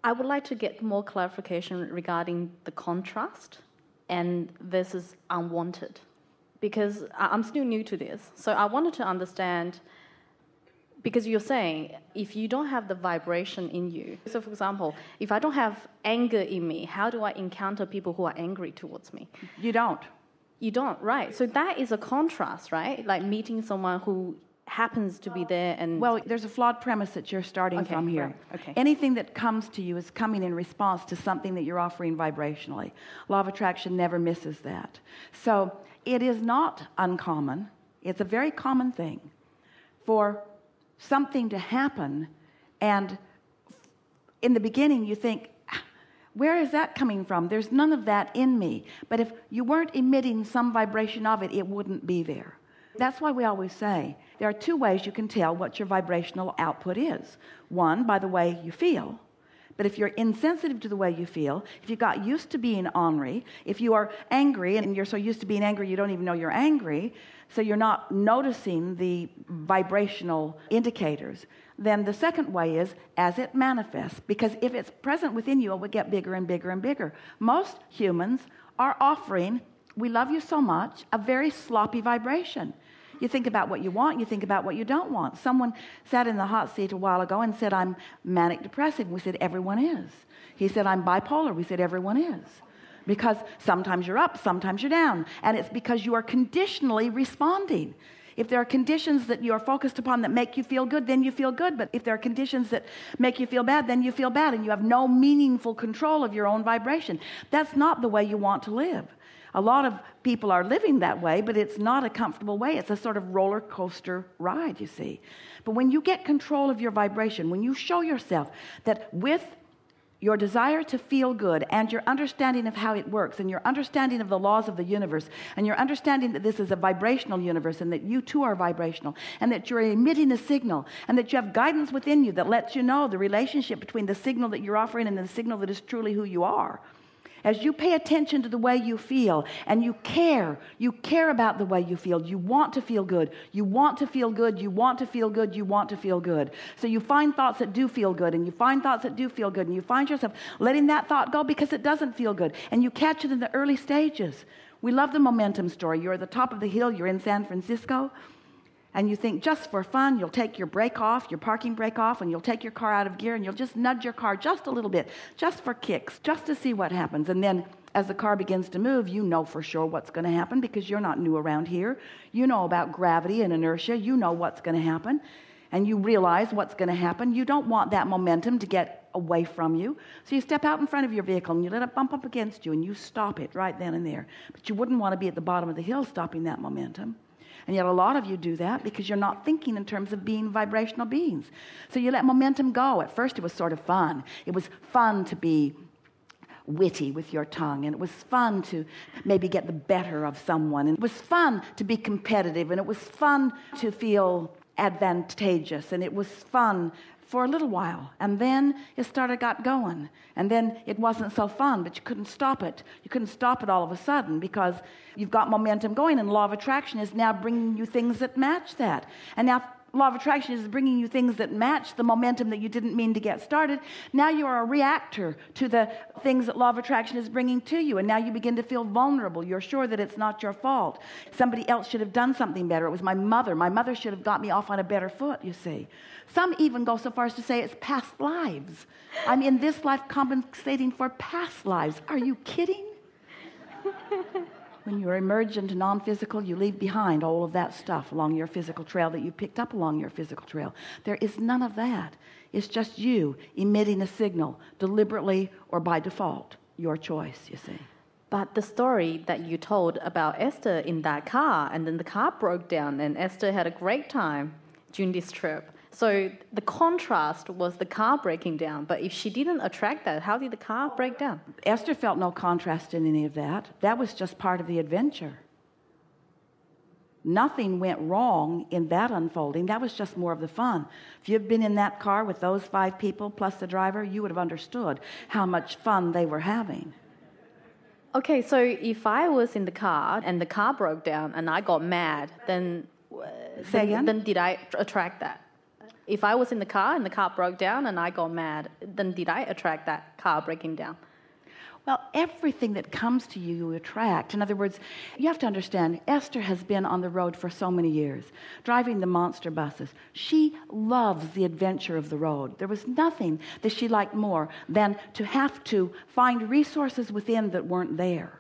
I would like to get more clarification regarding the contrast and versus unwanted, because I'm still new to this. So I wanted to understand, because you're saying if you don't have the vibration in you, so for example, if I don't have anger in me, how do I encounter people who are angry towards me? You don't. You don't, right? So that is a contrast, right? Like meeting someone who happens to be there and... Well, there's a flawed premise that you're starting from here. Right. Okay. Anything that comes to you is coming in response to something that you're offering vibrationally. Law of attraction never misses that. So it is not uncommon. It's a very common thing for something to happen, and in the beginning you think, where is that coming from? There's none of that in me. But if you weren't emitting some vibration of it, it wouldn't be there. That's why we always say there are two ways you can tell what your vibrational output is. One, by the way you feel. But if you're insensitive to the way you feel, if you got used to being ornery, if you are angry and you're so used to being angry you don't even know you're angry, so you're not noticing the vibrational indicators, then the second way is as it manifests. Because if it's present within you, it will get bigger and bigger and bigger. Most humans are offering, we love you so much, a very sloppy vibration. You think about what you want, you think about what you don't want. Someone sat in the hot seat a while ago and said, I'm manic depressive. We said, everyone is. He said, I'm bipolar. We said, everyone is. Because sometimes you're up, sometimes you're down. And it's because you are conditionally responding. If there are conditions that you are focused upon that make you feel good, then you feel good. But if there are conditions that make you feel bad, then you feel bad. And you have no meaningful control of your own vibration. That's not the way you want to live. A lot of people are living that way, but it's not a comfortable way. It's a sort of roller coaster ride, you see. But when you get control of your vibration, when you show yourself that with your desire to feel good and your understanding of how it works and your understanding of the laws of the universe and your understanding that this is a vibrational universe and that you too are vibrational and that you're emitting a signal and that you have guidance within you that lets you know the relationship between the signal that you're offering and the signal that is truly who you are. As you pay attention to the way you feel and you care about the way you feel. You want to feel good. You want to feel good. You want to feel good. You want to feel good. So you find thoughts that do feel good and you find thoughts that do feel good and you find yourself letting that thought go because it doesn't feel good. And you catch it in the early stages. We love the momentum story. You're at the top of the hill. You're in San Francisco. And you think just for fun, you'll take your brake off, your parking brake off, and you'll take your car out of gear and you'll just nudge your car just a little bit, just for kicks, just to see what happens. And then as the car begins to move, you know for sure what's going to happen because you're not new around here. You know about gravity and inertia. You know what's going to happen. And you realize what's going to happen. You don't want that momentum to get away from you. So you step out in front of your vehicle and you let it bump up against you and you stop it right then and there. But you wouldn't want to be at the bottom of the hill stopping that momentum. And yet a lot of you do that because you're not thinking in terms of being vibrational beings. So you let momentum go. At first it was sort of fun. It was fun to be witty with your tongue, and it was fun to maybe get the better of someone, and it was fun to be competitive, and it was fun to feel advantageous, and it was fun for a little while, and then it got going, and then it wasn't so fun, but you couldn't stop it. You couldn't stop it all of a sudden because you've got momentum going, and law of attraction is now bringing you things that match that. And now law of attraction is bringing you things that match the momentum that you didn't mean to get started. Now you are a reactor to the things that law of attraction is bringing to you, and now you begin to feel vulnerable. You're sure that it's not your fault. Somebody else should have done something better. It was my mother. My mother should have got me off on a better foot, you see. Some even go so far as to say it's past lives. I'm in this life compensating for past lives. Are you kidding? When you emerge into non-physical, you leave behind all of that stuff along your physical trail that you picked up along your physical trail. There is none of that. It's just you emitting a signal, deliberately or by default. Your choice, you see. But the story that you told about Esther in that car, and then the car broke down, and Esther had a great time during this trip. So the contrast was the car breaking down. But if she didn't attract that, how did the car break down? Esther felt no contrast in any of that. That was just part of the adventure. Nothing went wrong in that unfolding. That was just more of the fun. If you'd been in that car with those 5 people plus the driver, you would have understood how much fun they were having. Okay, so if I was in the car and the car broke down and I got mad, then Say again? Then did I attract that? If I was in the car and the car broke down and I got mad, then did I attract that car breaking down? Well, everything that comes to you, you attract. In other words, you have to understand, Esther has been on the road for so many years, driving the monster buses. She loves the adventure of the road. There was nothing that she liked more than to have to find resources within that weren't there.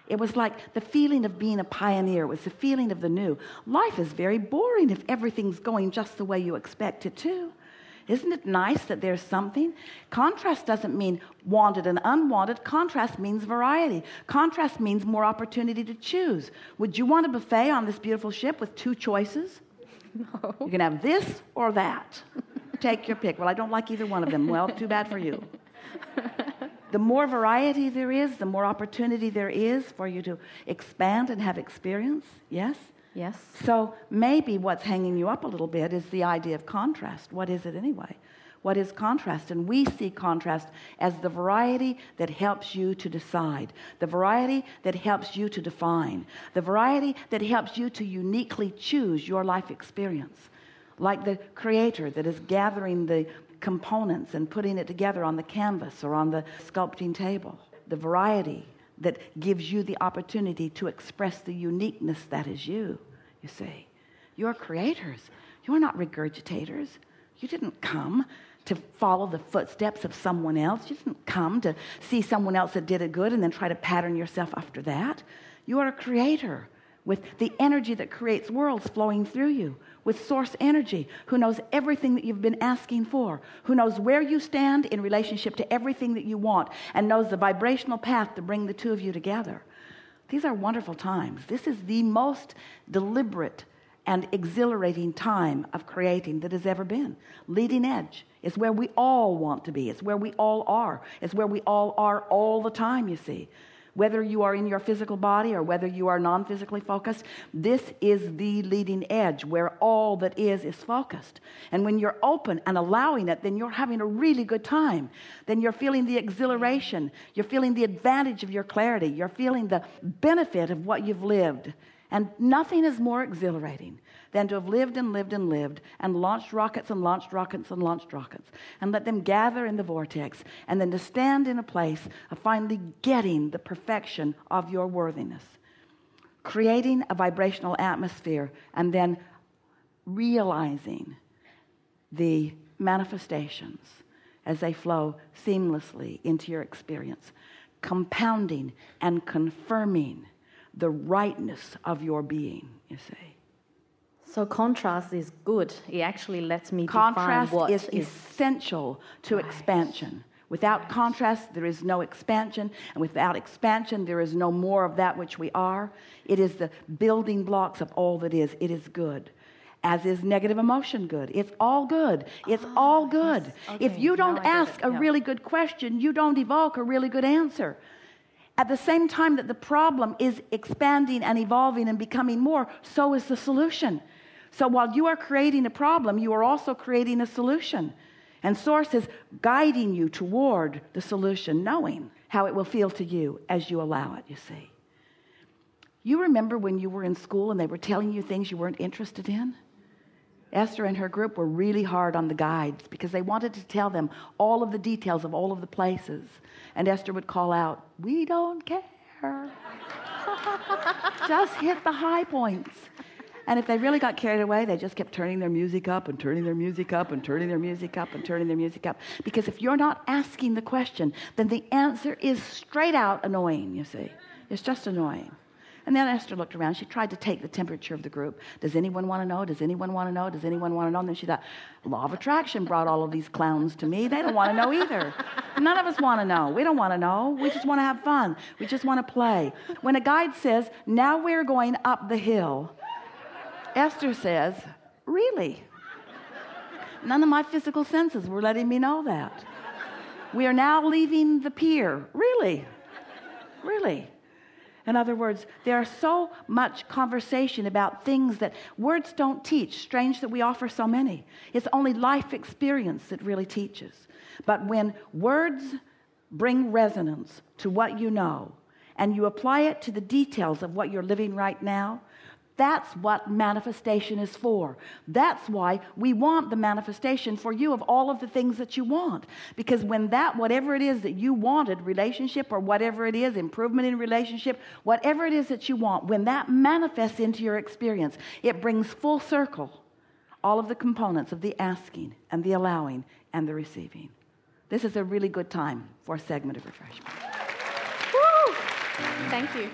It was like the feeling of being a pioneer. It was the feeling of the new. Life is very boring if everything's going just the way you expect it to. Isn't it nice that there's something? Contrast doesn't mean wanted and unwanted. Contrast means variety. Contrast means more opportunity to choose. Would you want a buffet on this beautiful ship with 2 choices? No. You can have this or that. Take your pick. Well, I don't like either one of them. Well, too bad for you. The more variety there is, the more opportunity there is for you to expand and have experience. Yes? Yes. So maybe what's hanging you up a little bit is the idea of contrast. What is it anyway? What is contrast? And we see contrast as the variety that helps you to decide, the variety that helps you to define, the variety that helps you to uniquely choose your life experience. Like the creator that is gathering the components and putting it together on the canvas or on the sculpting table. The variety that gives you the opportunity to express the uniqueness that is you, you see. You're creators. You're not regurgitators. You didn't come to follow the footsteps of someone else. You didn't come to see someone else that did it good and then try to pattern yourself after that. You are a creator with the energy that creates worlds flowing through you, with source energy, who knows everything that you've been asking for, who knows where you stand in relationship to everything that you want, and knows the vibrational path to bring the two of you together. These are wonderful times. This is the most deliberate and exhilarating time of creating that has ever been. Leading edge is where we all want to be. It's where we all are. It's where we all are all the time, you see. Whether you are in your physical body or whether you are non-physically focused, this is the leading edge where all that is focused. And when you're open and allowing it, then you're having a really good time. Then you're feeling the exhilaration. You're feeling the advantage of your clarity. You're feeling the benefit of what you've lived. And nothing is more exhilarating than to have lived and lived and lived and launched rockets and launched rockets and launched rockets and let them gather in the vortex, and then to stand in a place of finally getting the perfection of your worthiness, creating a vibrational atmosphere, and then realizing the manifestations as they flow seamlessly into your experience, compounding and confirming the rightness of your being, you see. So contrast is good. It actually lets me define contrast what is essential to expansion. Without contrast, there is no expansion, and without expansion, there is no more of that which we are. It is the building blocks of all that is. It is good. As is negative emotion good. It's all good. It's all good. Yes. Okay. If you don't ask a really good question, you don't evoke a really good answer. At the same time that the problem is expanding and evolving and becoming more, so is the solution. So while you are creating a problem, you are also creating a solution. And Source is guiding you toward the solution, knowing how it will feel to you as you allow it, you see. You remember when you were in school and they were telling you things you weren't interested in? Esther and her group were really hard on the guides because they wanted to tell them all of the details of all of the places. And Esther would call out, "We don't care. Just hit the high points." And if they really got carried away, they just kept turning their music up and turning their music up and turning their music up and turning their music up. Because if you're not asking the question, then the answer is straight out annoying, you see. It's just annoying. And then Esther looked around. She tried to take the temperature of the group. Does anyone want to know? Does anyone want to know? Does anyone want to know? And then she thought, law of attraction brought all of these clowns to me. They don't want to know either. None of us want to know. We don't want to know. We just want to have fun. We just want to play. When a guide says, "Now we're going up the hill," Esther says, "Really? None of my physical senses were letting me know that. We are now leaving the pier. Really? Really?" In other words, there's so much conversation about things that words don't teach. Strange that we offer so many. It's only life experience that really teaches. But when words bring resonance to what you know, and you apply it to the details of what you're living right now, That's what manifestation is for. That's why we want the manifestation for you of all of the things that you want. Because when that, whatever it is that you wanted, relationship or whatever it is, improvement in relationship, whatever it is that you want, when that manifests into your experience, it brings full circle all of the components of the asking and the allowing and the receiving. This is a really good time for a segment of refreshment. Woo! Thank you.